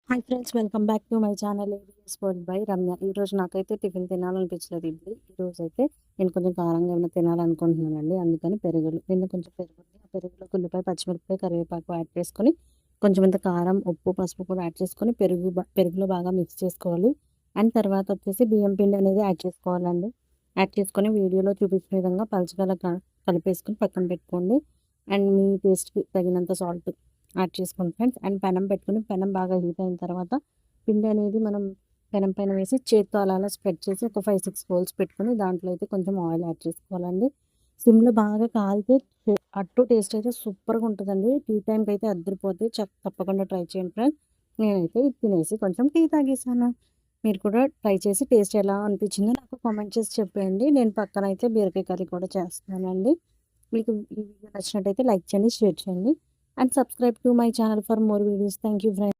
Hi friends, welcome back to my channel ABS food by Ramya. ఈరోజు నాకైతే tiffin తినాలనిపించలేదు. ఈరోజు అయితే నేను కొంచెం కారంగా ఏమైనా తినాలనుకుంటున్నానండి. అందుకని నిన్న కొంచెం పెరుగు ఉంది. ఆ పెరుగులో ఉల్లిపాయ, పచ్చిమిరపకాయ, కరివేపాకు యాడ్ చేసుకొని కొంచెం ఇంత కారం, ఉప్పు, పసుపు కూడా యాడ్ చేసుకొని పెరుగులో బాగా మిక్స్ చేసుకోవాలి. అండ్ తర్వాత వచ్చేసి బియ్యం పిండి అనేది యాడ్ చేసుకోవాలండి. యాడ్ చేసుకొని వీడియోలో చూపించిన విధంగా పలచగా కలిపేసుకొని పక్కన పెట్టుకోండి. అండ్ మీ టేస్ట్కి తగినంత సాల్ట్ యాడ్ చేసుకోండి ఫ్రెండ్స్. అండ్ పెనం పెట్టుకుని పెనం బాగా హీట్ అయిన తర్వాత పిండి అనేది మనం పెనం పైన వేసి చేత్తో అలా స్ప్రెడ్ చేసి ఒక 5-6 హోల్స్ పెట్టుకుని దాంట్లో అయితే కొంచెం ఆయిల్ యాడ్ చేసుకోవాలండి. సిమ్లో బాగా కాలితే అట్టు టేస్ట్ అయితే సూపర్గా ఉంటుందండి. టీ టైంకి అయితే అద్దరిపోతే తప్పకుండా ట్రై చేయండి ఫ్రెండ్స్. నేనైతే ఇది తినేసి కొంచెం టీ తాగేసాను. మీరు కూడా ట్రై చేసి టేస్ట్ ఎలా అనిపించిందో నాకు కామెంట్ చేసి చెప్పండి. నేను పక్కన అయితే బీరకాయ కర్రీ కూడా చేస్తున్నానండి. మీకు ఈ వీడియో నచ్చినట్టయితే లైక్ చేయండి, షేర్ చేయండి. And subscribe to my channel for more videos. Thank you friends.